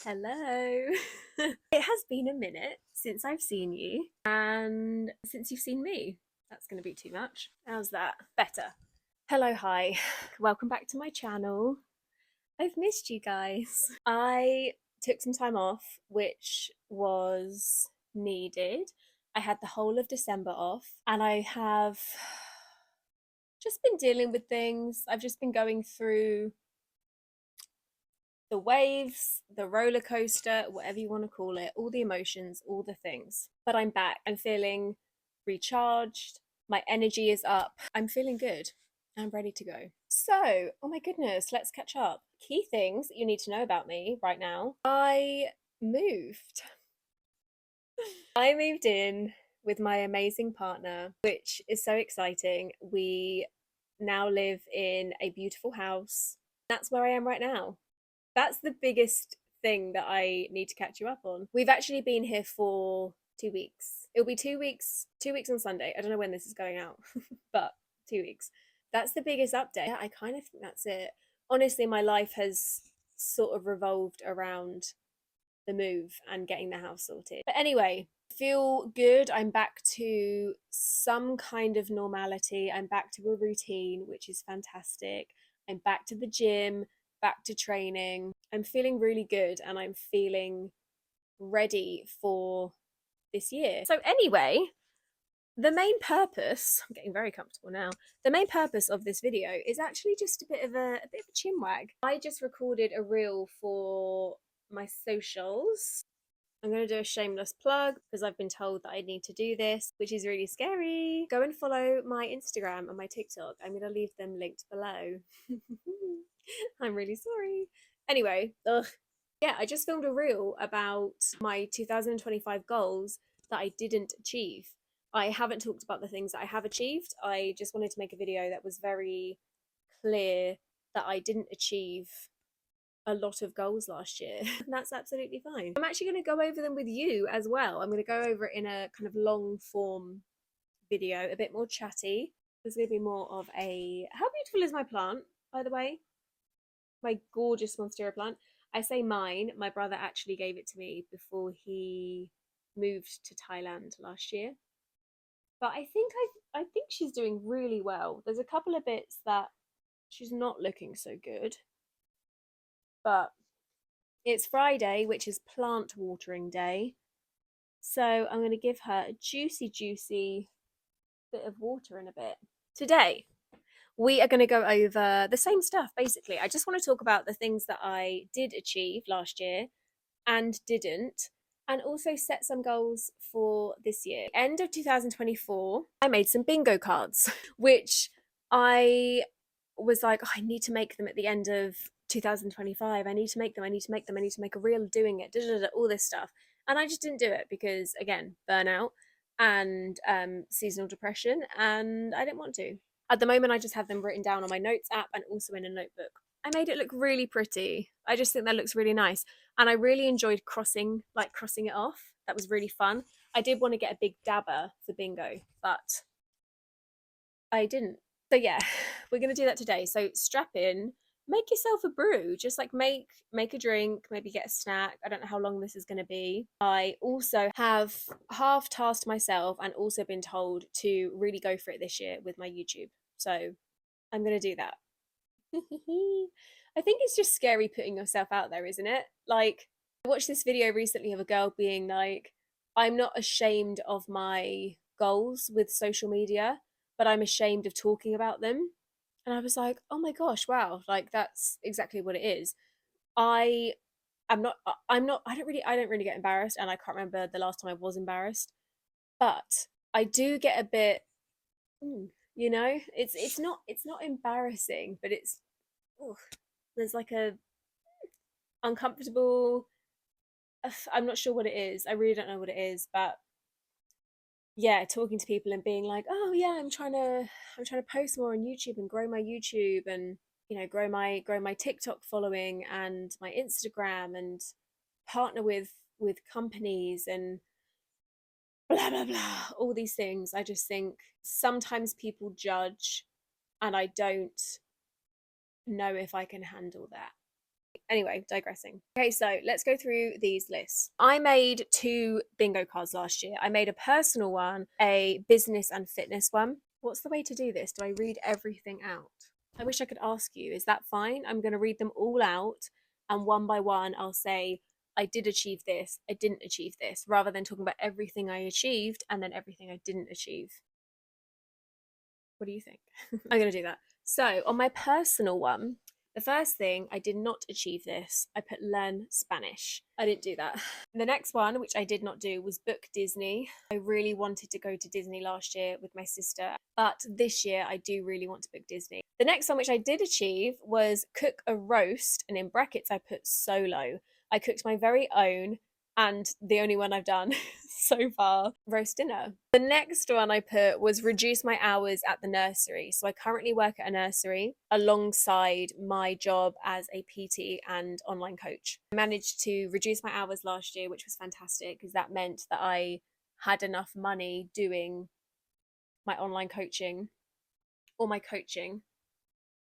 Hello. It has been a minute since I've seen you and since you've seen me. That's going to be too much. How's that? Better. Hello, hi. Welcome back to my channel. I've missed you guys. I took some time off, which was needed. I had the whole of December off and I have just been dealing with things. I've just been going through the waves, the roller coaster, whatever you want to call it, all the emotions, all the things. But I'm back. I'm feeling recharged. My energy is up. I'm feeling good. I'm ready to go. So, oh my goodness, let's catch up. Key things that you need to know about me right now. I moved. I moved in with my amazing partner, which is so exciting. We now live in a beautiful house. That's where I am right now. That's the biggest thing that I need to catch you up on. We've actually been here for 2 weeks. It'll be 2 weeks, 2 weeks on Sunday. I don't know when this is going out, but 2 weeks. That's the biggest update. Yeah, I kind of think that's it. Honestly, my life has sort of revolved around the move and getting the house sorted. But anyway, feel good. I'm back to some kind of normality. I'm back to a routine, which is fantastic. I'm back to the gym, back to training. I'm feeling really good and I'm feeling ready for this year. So anyway, the main purpose, I'm getting very comfortable now. The main purpose of this video is actually just a bit of a chinwag. I just recorded a reel for my socials. I'm going to do a shameless plug because I've been told that I need to do this, which is really scary. Go and follow my Instagram and my TikTok. I'm going to leave them linked below. I'm really sorry. Anyway, yeah, I just filmed a reel about my 2025 goals that I didn't achieve. I haven't talked about the things that I have achieved. I just wanted to make a video that was very clear that I didn't achieve a lot of goals last year. And that's absolutely fine. I'm actually going to go over them with you as well. I'm going to go over it in a kind of long form video, a bit more chatty. There's going to be more of a... How beautiful is my plant, by the way? My gorgeous monstera plant. I say mine. My brother actually gave it to me before he moved to Thailand last year. But I think she's doing really well. There's a couple of bits that she's not looking so good. But it's Friday, which is plant watering day. So I'm going to give her a juicy, juicy bit of water in a bit. Today, we are going to go over the same stuff, basically. I just want to talk about the things that I did achieve last year and didn't, and also set some goals for this year. End of 2024, I made some bingo cards, which I was like, oh, I need to make them at the end of 2025. I need to make them. I need to make them. I need to make a reel of doing it. All this stuff. And I just didn't do it because, again, burnout and seasonal depression, and I didn't want to. At the moment, I just have them written down on my notes app and also in a notebook. I made it look really pretty. I just think that looks really nice. And I really enjoyed crossing it off. That was really fun. I did want to get a big dabber for bingo, but I didn't. So yeah, we're going to do that today. So strap in, make yourself a brew. Just like make a drink, maybe get a snack. I don't know how long this is going to be. I also have half tasked myself and also been told to really go for it this year with my YouTube. So I'm going to do that. I think it's just scary putting yourself out there, isn't it? Like, I watched this video recently of a girl being like, I'm not ashamed of my goals with social media, but I'm ashamed of talking about them. And I was like, oh my gosh, wow, like that's exactly what it is. I am not I don't really get embarrassed, and I can't remember the last time I was embarrassed. But I do get a bit it's not embarrassing, but it's there's like a uncomfortable, I'm not sure what it is. I really don't know what it is, but yeah, talking to people and being like, oh yeah, I'm trying to post more on YouTube and grow my YouTube and grow my TikTok following and my Instagram and partner with companies and blah blah blah, all these things. I just think sometimes people judge and I don't know if I can handle that. Anyway, digressing. Okay, so let's go through these lists. I made 2 bingo cards last year. I made a personal one, a business and fitness one. What's the way to do this? Do I read everything out? I wish I could ask you. Is that fine? I'm going to read them all out, and one by one, I'll say, I did achieve this, I didn't achieve this, rather than talking about everything I achieved and then everything I didn't achieve. What do you think? I'm going to do that. So, on my personal one, the first thing, I did not achieve this. I put learn Spanish. I didn't do that. The next one, which I did not do, was book Disney. I really wanted to go to Disney last year with my sister, but this year I do really want to book Disney. The next one, which I did achieve, was cook a roast, and in brackets I put solo. I cooked my very own, and the only one I've done so far, roast dinner. The next one I put was reduce my hours at the nursery. So I currently work at a nursery alongside my job as a PT and online coach. I managed to reduce my hours last year, which was fantastic because that meant that I had enough money doing my online coaching or my coaching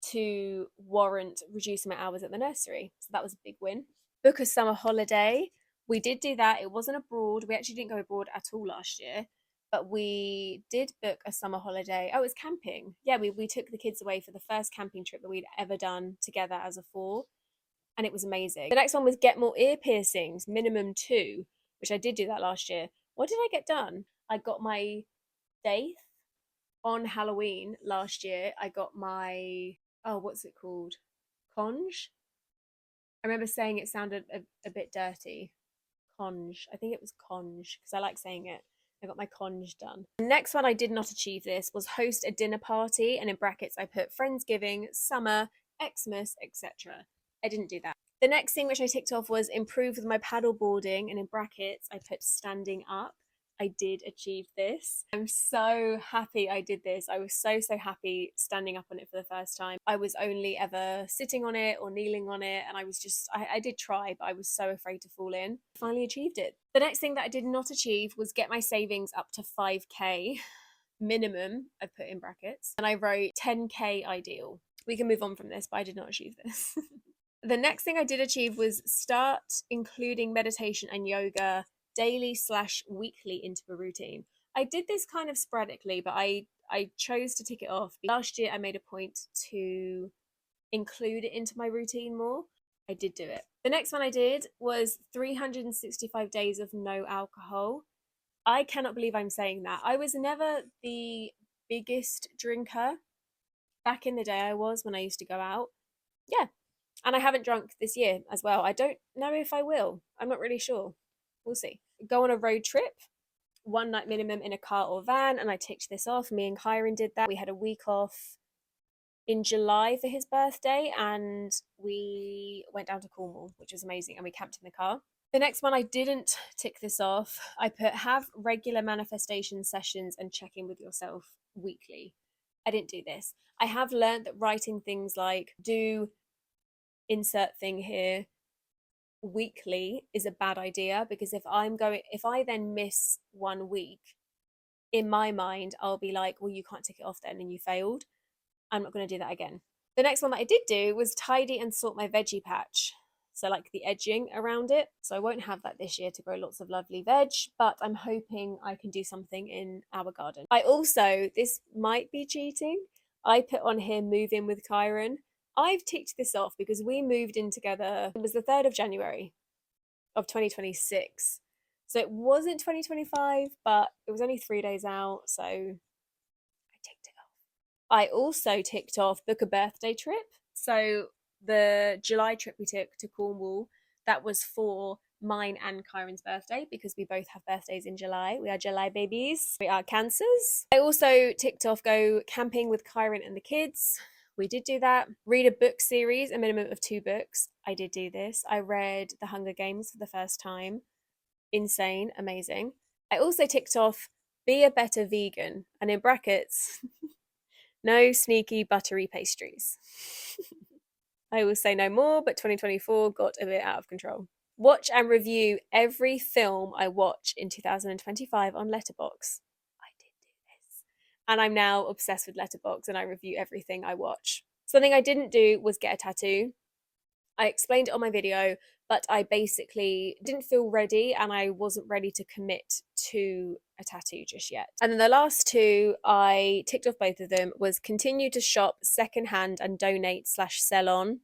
to warrant reducing my hours at the nursery. So that was a big win. Book a summer holiday. We did do that. It wasn't abroad. We actually didn't go abroad at all last year, but we did book a summer holiday. Oh, it was camping. Yeah, we took the kids away for the first camping trip that we'd ever done together as a 4, and it was amazing. The next one was get more ear piercings, minimum 2, which I did do that last year. What did I get done? I got my daith on Halloween last year. I got my, oh, what's it called? Conge? I remember saying it sounded a bit dirty. Conge. I think it was conge because I like saying it. I got my conge done. The next one I did not achieve this was host a dinner party, and in brackets I put Friendsgiving, summer, Xmas, etc. I didn't do that. The next thing which I ticked off was improve with my paddle boarding, and in brackets I put standing up. I did achieve this. I'm so happy I did this. I was so happy standing up on it for the first time. I was only ever sitting on it or kneeling on it, and I was just, I did try, but I was so afraid to fall in. Finally achieved it. The next thing that I did not achieve was get my savings up to 5k minimum, I put in brackets, and I wrote 10k ideal. We can move on from this, but I did not achieve this. The next thing I did achieve was start including meditation and yoga daily/weekly into a routine. I did this kind of sporadically, but I chose to tick it off. Last year I made a point to include it into my routine more. I did do it. The next one I did was 365 days of no alcohol. I cannot believe I'm saying that. I was never the biggest drinker. Back in the day I was, when I used to go out. Yeah. And I haven't drunk this year as well. I don't know if I will. I'm not really sure. We'll see. Go on a road trip, 1 night minimum in a car or van, and I ticked this off. Me and Kyron did that. We had a week off in July for his birthday, and we went down to Cornwall, which was amazing, and we camped in the car. The next one, I didn't tick this off. I put have regular manifestation sessions and check in with yourself weekly. I didn't do this. I have learned that writing things like do insert thing here weekly is a bad idea, because if I then miss 1 week, in my mind I'll be like, well, you can't tick it off then and you failed. I'm not going to do that again. The next one that I did do was tidy and sort my veggie patch, so like the edging around it. So I won't have that this year to grow lots of lovely veg, but I'm hoping I can do something in our garden. I also, this might be cheating, I put on here move in with Kyron. I've ticked this off because we moved in together. It was the 3rd of January of 2026. So it wasn't 2025, but it was only 3 days out. So I ticked it off. I also ticked off book a birthday trip. So the July trip we took to Cornwall, that was for mine and Kyron's birthday, because we both have birthdays in July. We are July babies. We are Cancers. I also ticked off go camping with Kyron and the kids. We did do that. Read a book series, a minimum of 2 books. I did do this. I read The Hunger Games for the first time. Insane, amazing. I also ticked off be a better vegan, and in brackets, no sneaky buttery pastries. I will say no more, but 2024 got a bit out of control. Watch and review every film I watch in 2025 on Letterboxd. I did do this. And I'm now obsessed with Letterboxd, and I review everything I watch. Something I didn't do was get a tattoo. I explained it on my video, but I basically didn't feel ready and I wasn't ready to commit to a tattoo just yet. And then the last two, I ticked off both of them, was continue to shop secondhand and donate/sell on.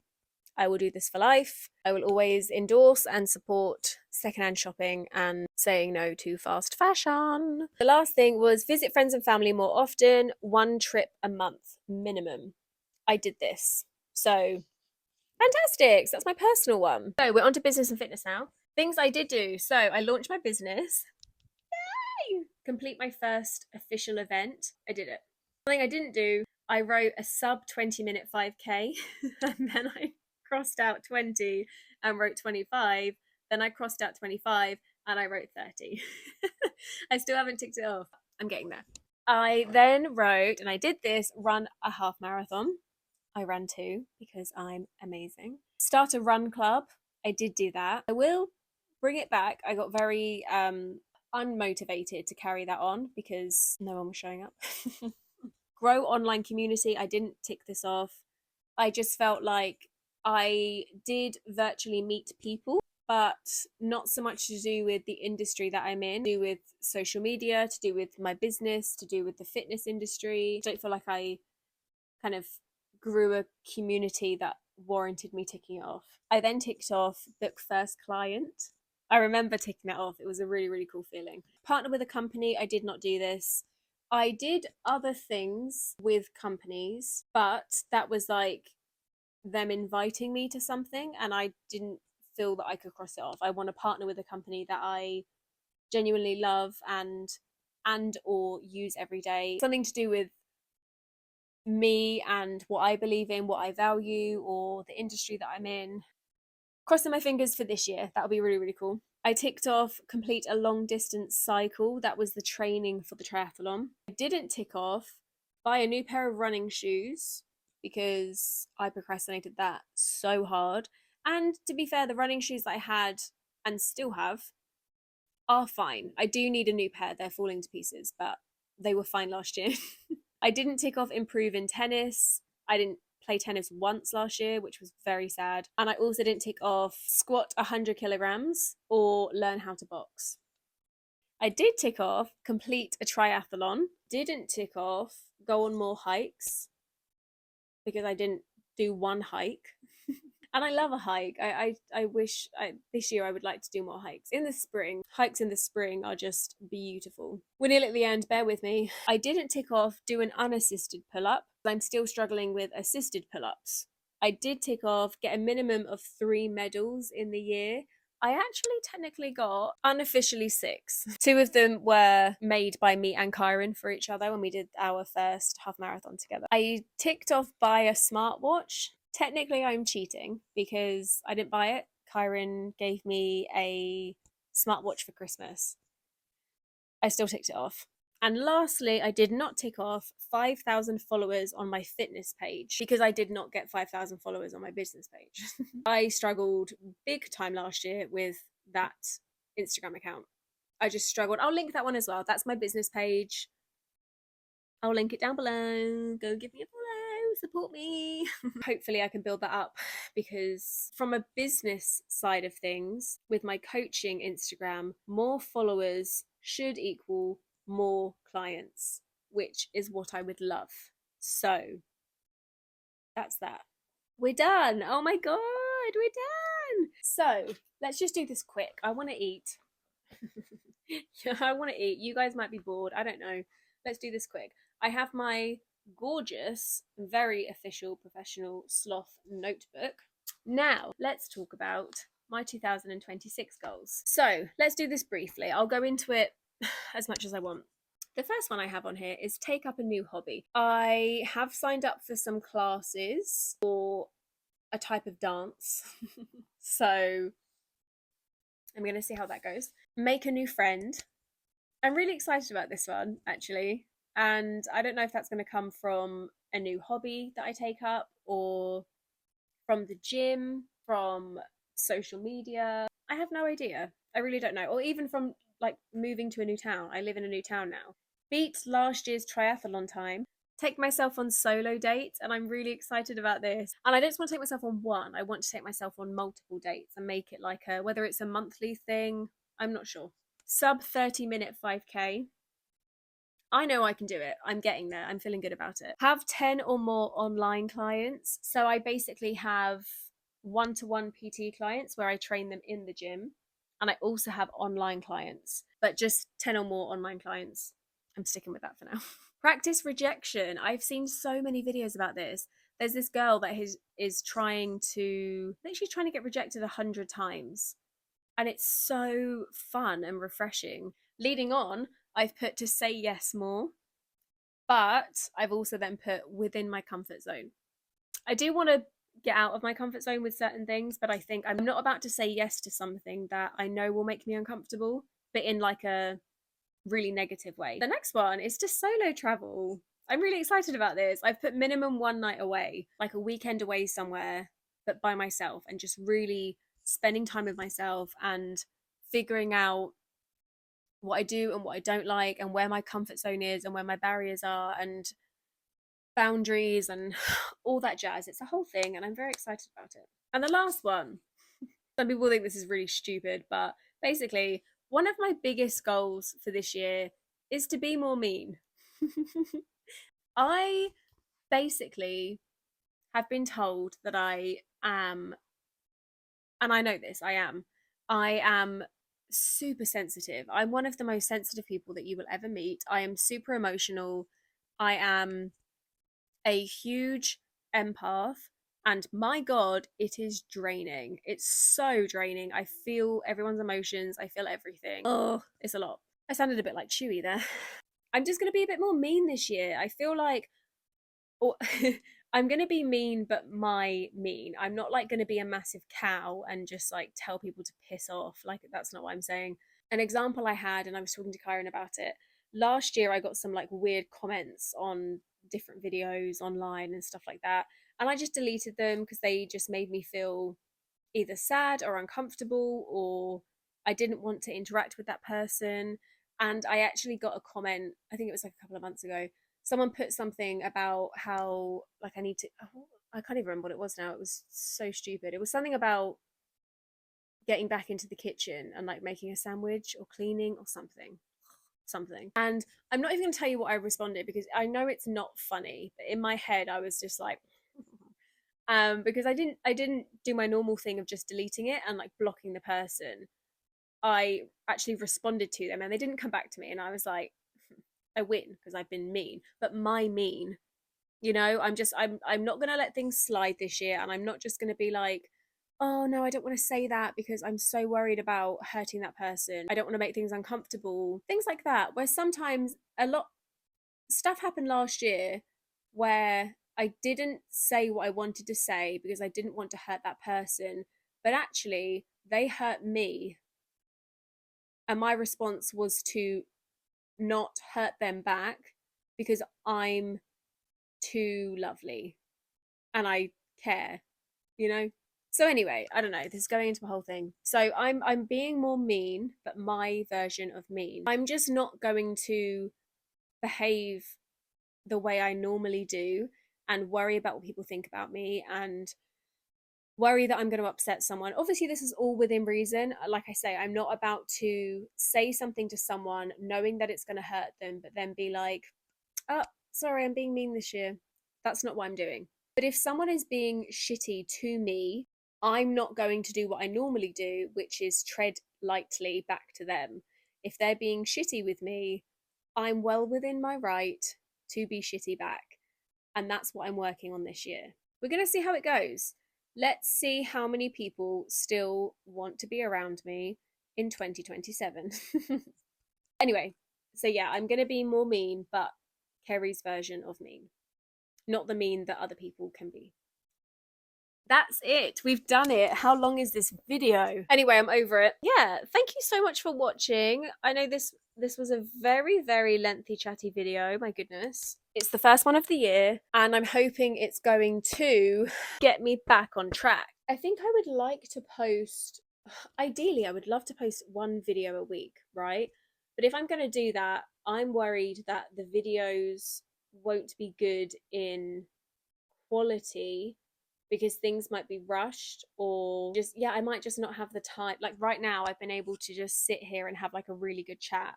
I will do this for life. I will always endorse and support secondhand shopping and saying no to fast fashion. The last thing was visit friends and family more often, 1 trip a month minimum. I did this. So fantastic. So that's my personal one. So we're on to business and fitness now. Things I did do. So I launched my business. Yay! Complete my first official event. I did it. Something I didn't do, I wrote a sub 20-minute 5K and then I crossed out 20 and wrote 25. Then I crossed out 25 and I wrote 30. I still haven't ticked it off. I'm getting there. I then wrote, and I did this, run a half marathon. I ran 2 because I'm amazing. Start a run club. I did do that. I will bring it back. I got very unmotivated to carry that on because no one was showing up. Grow online community. I didn't tick this off. I just felt like I did virtually meet people, but not so much to do with the industry that I'm in, to do with social media, to do with my business, to do with the fitness industry. I don't feel like I kind of grew a community that warranted me ticking it off. I then ticked off book first client. I remember ticking that off. It was a really, really cool feeling. Partner with a company. I did not do this. I did other things with companies, but that was like them inviting me to something and I didn't feel that I could cross it off. I want to partner with a company that I genuinely love and or use every day. Something to do with me and what I believe in, what I value, or the industry that I'm in. Crossing my fingers for this year. That'll be really, really cool. I ticked off complete a long distance cycle. That was the training for the triathlon. I didn't tick off buy a new pair of running shoes because I procrastinated that so hard. And to be fair, the running shoes that I had and still have are fine. I do need a new pair. They're falling to pieces, but they were fine last year. I didn't tick off improve in tennis. I didn't play tennis once last year, which was very sad. And I also didn't tick off squat 100 kilograms or learn how to box. I did tick off complete a triathlon. Didn't tick off go on more hikes because I didn't do one hike. And I love a hike. I wish this year I would like to do more hikes in the spring. Hikes in the spring are just beautiful. We're nearly at the end, bear with me. I didn't tick off do an unassisted pull-up. I'm still struggling with assisted pull-ups. I did tick off get a minimum of 3 medals in the year. I actually technically got unofficially 6. 2 of them were made by me and Kyron for each other when we did our first half marathon together. I ticked off buy a smartwatch. Technically, I'm cheating because I didn't buy it. Kyron gave me a smartwatch for Christmas. I still ticked it off. And lastly, I did not tick off 5,000 followers on my fitness page because I did not get 5,000 followers on my business page. I struggled big time last year with that Instagram account. I just struggled. I'll link that one as well. That's my business page. I'll link it down below. Go give me a follow, support me. Hopefully I can build that up because from a business side of things, with my coaching Instagram, more followers should equal more clients, which is what I would love. So that's that. We're done. Oh my God, we're done. So let's just do this quick. I want to eat. I want to eat. You guys might be bored. I don't know. Let's do this quick. I have my gorgeous, very official, professional sloth notebook. Now, let's talk about my 2026 goals. So, let's do this briefly. I'll go into it as much as I want. The first one I have on here is take up a new hobby. I have signed up for some classes for a type of dance. So, I'm going to see how that goes. Make a new friend. I'm really excited about this one, actually. And I don't know if that's going to come from a new hobby that I take up or from the gym, from social media. I have no idea. I really don't know. Or even from like moving to a new town. I live in a new town now. Beat last year's triathlon time. take myself on solo dates, and I'm really excited about this. And I don't just want to take myself on one, I want to take myself on multiple dates and make it like a, whether it's a monthly thing, I'm not sure. Sub 30-minute 5K. I know I can do it. I'm getting there. I'm feeling good about it. Have 10 or more online clients. So I basically have one-to-one PT clients where I train them in the gym. And I also have online clients, but just 10 or more online clients. I'm sticking with that for now. Practice rejection. I've seen so many videos about this. There's this girl that is trying to, I think she's trying to get rejected 100 times. And it's so fun and refreshing. Leading on, I've put to say yes more, but I've also then put within my comfort zone. I do want to get out of my comfort zone with certain things, but I think I'm not about to say yes to something that I know will make me uncomfortable, but in like a really negative way. The next one is just solo travel. I'm really excited about this. I've put minimum one night away, like a weekend away somewhere, but by myself, and just really spending time with myself and figuring out what I do and what I don't like, and where my comfort zone is and where my barriers are and boundaries and all that jazz. It's a whole thing, and I'm very excited about it. And the last one, some people think this is really stupid, but basically, one of my biggest goals for this year is to be more mean. I basically have been told that I am, and I know this, I am super sensitive. I'm one of the most sensitive people that you will ever meet. I am super emotional. I am a huge empath. And my God, it is draining. It's so draining. I feel everyone's emotions. I feel everything. Oh, it's a lot. I sounded a bit like Chewy there. I'm just going to be a bit more mean this year. I feel like, or I'm going to be mean, but my mean. I'm not like going to be a massive cow and just like tell people to piss off. Like, that's not what I'm saying. An example I had, and I was talking to Kyron about it, last year I got some like weird comments on different videos online and stuff like that. And I just deleted them because they just made me feel either sad or uncomfortable, or I didn't want to interact with that person. And I actually got a comment, I think it was like a couple of months ago. Someone put something about how, like, I need to, oh, I can't even remember what it was now. It was so stupid. It was something about getting back into the kitchen and like making a sandwich or cleaning or something. And I'm not even going to tell you what I responded because I know it's not funny, but in my head I was just like because I didn't do my normal thing of just deleting it and like blocking the person. I actually responded to them and they didn't come back to me, and I was like, I win because I've been mean. But my mean, I'm not going to let things slide this year, and I'm not just going to be like, oh no, I don't want to say that because I'm so worried about hurting that person. I don't want to make things uncomfortable. Things like that, where sometimes a lot stuff happened last year where I didn't say what I wanted to say because I didn't want to hurt that person, but actually they hurt me. And my response was to not hurt them back because I'm too lovely and I care, you know? So anyway, I don't know. This is going into my whole thing. So I'm being more mean, but my version of mean. I'm just not going to behave the way I normally do and worry about what people think about me and worry that I'm going to upset someone. Obviously, this is all within reason. Like I say, I'm not about to say something to someone knowing that it's going to hurt them, but then be like, oh, sorry, I'm being mean this year. That's not what I'm doing. But if someone is being shitty to me, I'm not going to do what I normally do, which is tread lightly back to them. If they're being shitty with me, I'm well within my right to be shitty back. And that's what I'm working on this year. We're going to see how it goes. Let's see how many people still want to be around me in 2027. Anyway, so yeah, I'm going to be more mean, but Kerry's version of mean. Not the mean that other people can be. That's it. We've done it. How long is this video? Anyway, I'm over it. Yeah, thank you so much for watching. I know this was a very, very lengthy, chatty video. My goodness. It's the first one of the year, and I'm hoping it's going to get me back on track. I think I would like to post, ideally, I would love to post one video a week, right? But if I'm going to do that, I'm worried that the videos won't be good in quality because things might be rushed, or just, yeah, I might just not have the time. Like right now I've been able to just sit here and have like a really good chat.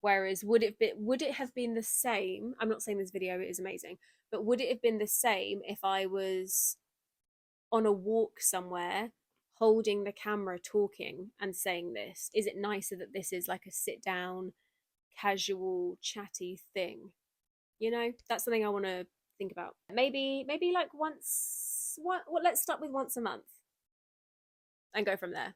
Whereas would it have been the same? I'm not saying this video is amazing, but would it have been the same if I was on a walk somewhere holding the camera talking and saying this? Is it nicer that this is like a sit down, casual, chatty thing? You know, that's something I want to think about. Maybe like once, what, well, let's start with once a month and go from there.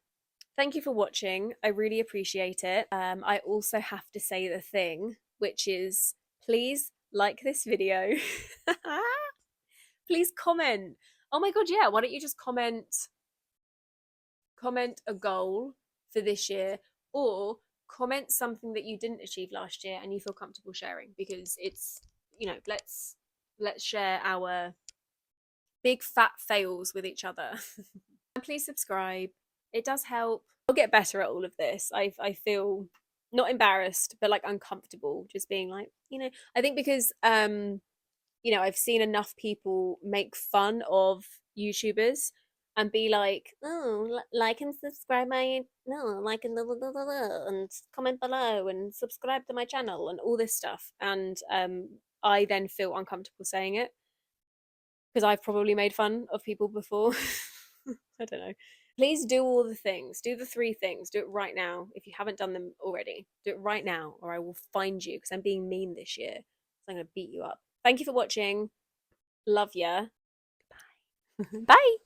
Thank you for watching. I really appreciate it. I also have to say the thing, which is please like this video. Please comment. Oh my god, yeah, why don't you just comment a goal for this year, or comment something that you didn't achieve last year and you feel comfortable sharing, because it's, you know, let's share our big fat fails with each other. And please subscribe. It does help. I'll get better at all of this. I feel not embarrassed, but like uncomfortable just being like, you know, I think because you know, I've seen enough people make fun of YouTubers and be like, oh, like and subscribe my, no, like and blah, blah, blah, blah, blah, and comment below and subscribe to my channel and all this stuff. And I then feel uncomfortable saying it because I've probably made fun of people before. I don't know. Please do all the things. Do the 3 things. Do it right now. If you haven't done them already, do it right now, or I will find you because I'm being mean this year. So I'm going to beat you up. Thank you for watching. Love ya. Bye. Bye.